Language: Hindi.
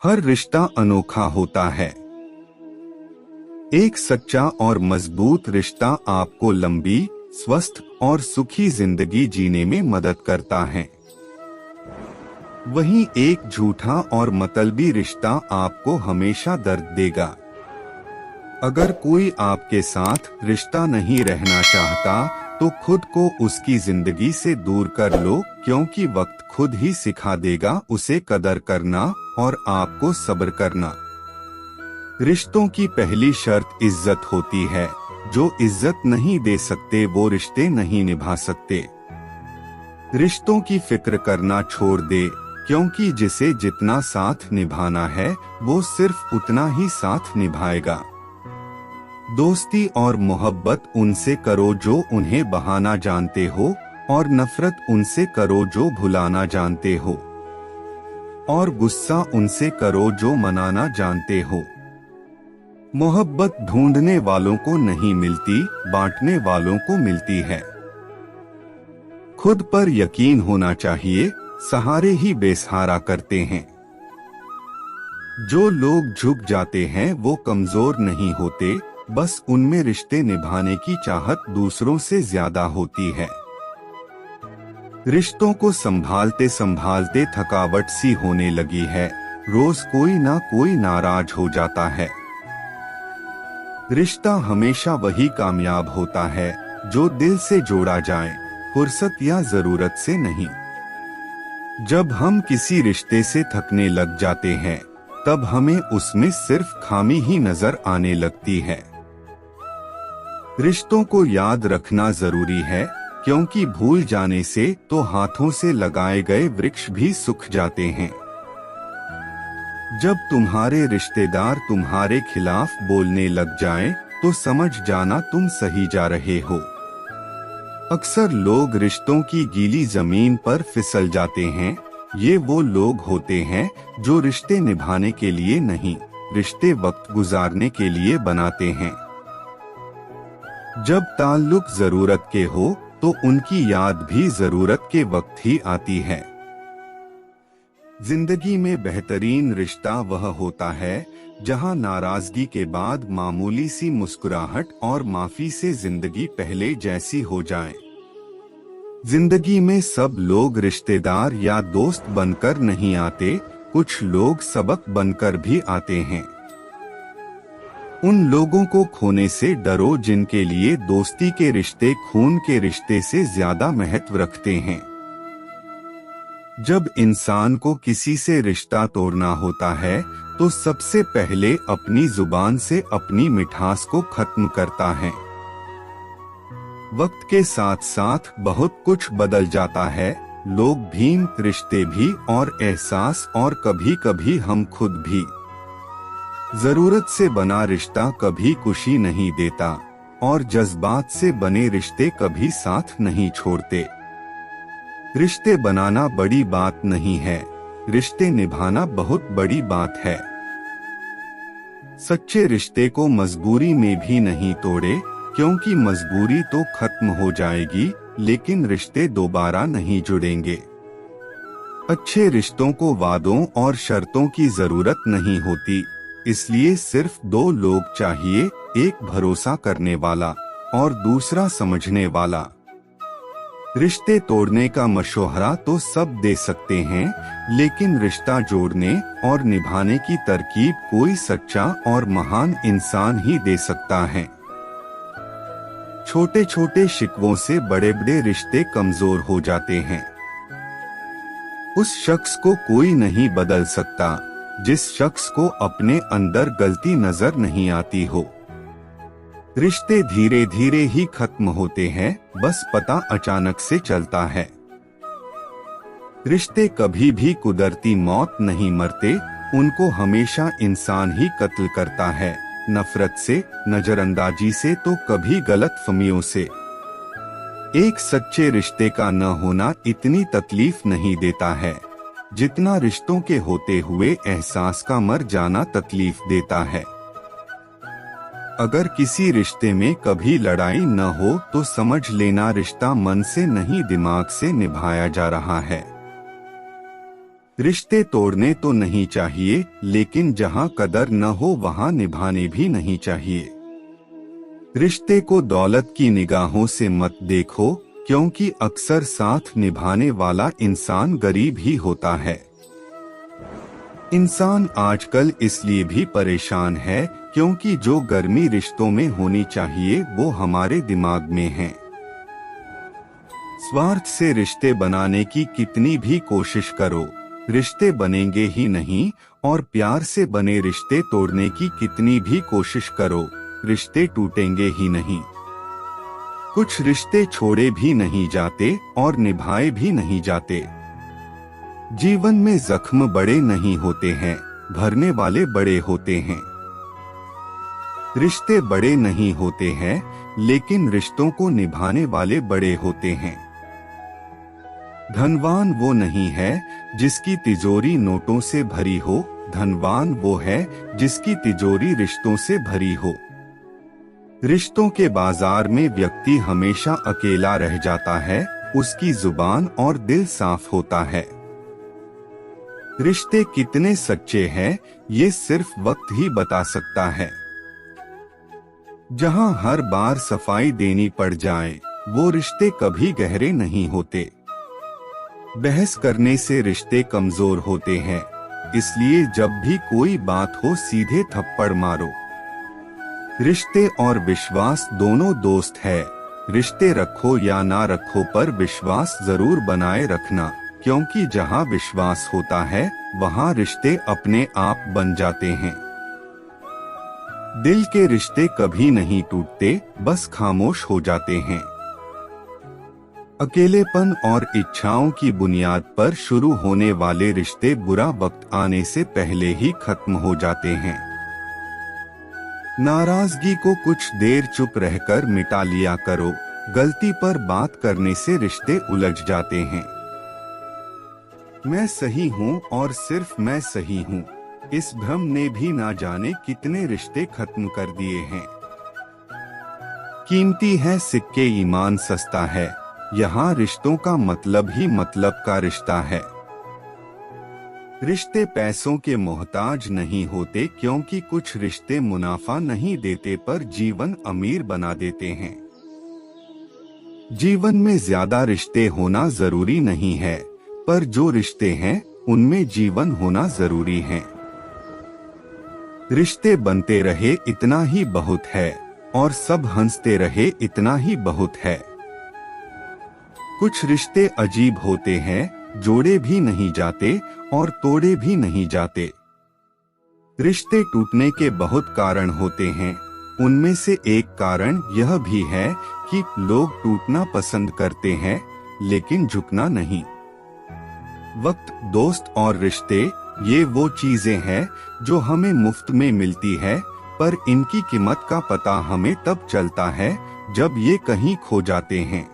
हर रिश्ता अनोखा होता है। एक सच्चा और मजबूत रिश्ता आपको लंबी, स्वस्थ और सुखी जिंदगी जीने में मदद करता है। वहीं एक झूठा और मतलबी रिश्ता आपको हमेशा दर्द देगा। अगर कोई आपके साथ रिश्ता नहीं रहना चाहता, तो खुद को उसकी जिंदगी से दूर कर लो, क्योंकि वक्त खुद ही सिखा देगा उसे कदर करना और आपको सब्र करना। रिश्तों की पहली शर्त इज्जत होती है। जो इज्जत नहीं दे सकते वो रिश्ते नहीं निभा सकते। रिश्तों की फिक्र करना छोड़ दे, क्योंकि जिसे जितना साथ निभाना है वो सिर्फ उतना ही साथ निभाएगा। दोस्ती और मोहब्बत उनसे करो जो उन्हें बहाना जानते हो, और नफरत उनसे करो जो भुलाना जानते हो, और गुस्सा उनसे करो जो मनाना जानते हो। मोहब्बत ढूंढने वालों को नहीं मिलती, बांटने वालों को मिलती है। खुद पर यकीन होना चाहिए, सहारे ही बेसहारा करते हैं। जो लोग झुक जाते हैं वो कमजोर नहीं होते, बस उनमें रिश्ते निभाने की चाहत दूसरों से ज्यादा होती है। रिश्तों को संभालते संभालते थकावट सी होने लगी है। रोज कोई ना कोई नाराज हो जाता है। रिश्ता हमेशा वही कामयाब होता है जो दिल से जोड़ा जाए, फुर्सत या जरूरत से नहीं। जब हम किसी रिश्ते से थकने लग जाते हैं, तब हमें उसमें सिर्फ खामी ही नजर आने लगती है। रिश्तों को याद रखना जरूरी है, क्योंकि भूल जाने से तो हाथों से लगाए गए वृक्ष भी सूख जाते हैं। जब तुम्हारे रिश्तेदार तुम्हारे खिलाफ बोलने लग जाएं, तो समझ जाना तुम सही जा रहे हो। अक्सर लोग रिश्तों की गीली जमीन पर फिसल जाते हैं। ये वो लोग होते हैं जो रिश्ते निभाने के लिए नहीं, रिश्ते वक्त गुजारने के लिए बनाते हैं। जब ताल्लुक जरूरत के हो, तो उनकी याद भी जरूरत के वक्त ही आती है। जिंदगी में बेहतरीन रिश्ता वह होता है जहां नाराजगी के बाद मामूली सी मुस्कुराहट और माफी से जिंदगी पहले जैसी हो जाए। जिंदगी में सब लोग रिश्तेदार या दोस्त बनकर नहीं आते, कुछ लोग सबक बनकर भी आते हैं। उन लोगों को खोने से डरो जिनके लिए दोस्ती के रिश्ते खून के रिश्ते से ज्यादा महत्व रखते हैं। जब इंसान को किसी से रिश्ता तोड़ना होता है, तो सबसे पहले अपनी जुबान से अपनी मिठास को खत्म करता है। वक्त के साथ साथ बहुत कुछ बदल जाता है, लोग भी, रिश्ते भी और एहसास, और कभी कभी हम खुद भी। जरूरत से बना रिश्ता कभी खुशी नहीं देता, और जज्बात से बने रिश्ते कभी साथ नहीं छोड़ते। रिश्ते बनाना बड़ी बात नहीं है, रिश्ते निभाना बहुत बड़ी बात है। सच्चे रिश्ते को मजबूरी में भी नहीं तोड़े, क्योंकि मजबूरी तो खत्म हो जाएगी, लेकिन रिश्ते दोबारा नहीं जुड़ेंगे। अच्छे रिश्तों को वादों और शर्तों की जरूरत नहीं होती, इसलिए सिर्फ दो लोग चाहिए, एक भरोसा करने वाला और दूसरा समझने वाला। रिश्ते तोड़ने का मशवरा तो सब दे सकते हैं, लेकिन रिश्ता जोड़ने और निभाने की तरकीब कोई सच्चा और महान इंसान ही दे सकता है। छोटे छोटे शिकवों से बड़े बड़े रिश्ते कमजोर हो जाते हैं। उस शख्स को कोई नहीं बदल सकता जिस शख्स को अपने अंदर गलती नजर नहीं आती हो। रिश्ते धीरे धीरे ही खत्म होते हैं, बस पता अचानक से चलता है। रिश्ते कभी भी कुदरती मौत नहीं मरते, उनको हमेशा इंसान ही कत्ल करता है, नफरत से, नजरअंदाजी से, तो कभी गलतफहमियों से। एक सच्चे रिश्ते का न होना इतनी तकलीफ नहीं देता है, जितना रिश्तों के होते हुए एहसास का मर जाना तकलीफ देता है। अगर किसी रिश्ते में कभी लड़ाई न हो, तो समझ लेना रिश्ता मन से नहीं दिमाग से निभाया जा रहा है। रिश्ते तोड़ने तो नहीं चाहिए, लेकिन जहाँ कदर न हो वहाँ निभाने भी नहीं चाहिए। रिश्ते को दौलत की निगाहों से मत देखो, क्योंकि अक्सर साथ निभाने वाला इंसान गरीब ही होता है। इंसान आजकल इसलिए भी परेशान है क्योंकि जो गर्मी रिश्तों में होनी चाहिए वो हमारे दिमाग में है। स्वार्थ से रिश्ते बनाने की कितनी भी कोशिश करो, रिश्ते बनेंगे ही नहीं, और प्यार से बने रिश्ते तोड़ने की कितनी भी कोशिश करो, रिश्ते टूटेंगे ही नहीं। कुछ रिश्ते छोड़े भी नहीं जाते और निभाए भी नहीं जाते। जीवन में जख्म बड़े नहीं होते हैं, भरने वाले बड़े होते हैं। रिश्ते बड़े नहीं होते हैं, लेकिन रिश्तों को निभाने वाले बड़े होते हैं। धनवान वो नहीं है जिसकी तिजोरी नोटों से भरी हो, धनवान वो है जिसकी तिजोरी रिश्तों से भरी हो। रिश्तों के बाजार में व्यक्ति हमेशा अकेला रह जाता है, उसकी जुबान और दिल साफ होता है। रिश्ते कितने सच्चे हैं ये सिर्फ वक्त ही बता सकता है। जहां हर बार सफाई देनी पड़ जाए, वो रिश्ते कभी गहरे नहीं होते। बहस करने से रिश्ते कमजोर होते हैं, इसलिए जब भी कोई बात हो सीधे थप्पड़ मारो। रिश्ते और विश्वास दोनों दोस्त है, रिश्ते रखो या ना रखो पर विश्वास जरूर बनाए रखना, क्योंकि जहां विश्वास होता है वहां रिश्ते अपने आप बन जाते हैं। दिल के रिश्ते कभी नहीं टूटते, बस खामोश हो जाते हैं। अकेलेपन और इच्छाओं की बुनियाद पर शुरू होने वाले रिश्ते बुरा वक्त आने से पहले ही खत्म हो जाते हैं। नाराजगी को कुछ देर चुप रहकर मिटा लिया करो, गलती पर बात करने से रिश्ते उलझ जाते हैं। मैं सही हूँ और सिर्फ मैं सही हूँ, इस भ्रम ने भी ना जाने कितने रिश्ते खत्म कर दिए हैं। कीमती है सिक्के ईमान सस्ता है, यहाँ रिश्तों का मतलब ही मतलब का रिश्ता है। रिश्ते पैसों के मोहताज नहीं होते, क्योंकि कुछ रिश्ते मुनाफा नहीं देते पर जीवन अमीर बना देते हैं। जीवन में ज्यादा रिश्ते होना जरूरी नहीं है, पर जो रिश्ते हैं उनमें जीवन होना जरूरी है। रिश्ते बनते रहे इतना ही बहुत है, और सब हंसते रहे इतना ही बहुत है। कुछ रिश्ते अजीब होते हैं, जोड़े भी नहीं जाते और तोड़े भी नहीं जाते। रिश्ते टूटने के बहुत कारण होते हैं, उनमें से एक कारण यह भी है कि लोग टूटना पसंद करते हैं, लेकिन झुकना नहीं। वक्त, दोस्त और रिश्ते ये वो चीजें हैं जो हमें मुफ्त में मिलती है, पर इनकी कीमत का पता हमें तब चलता है जब ये कहीं खो जाते हैं।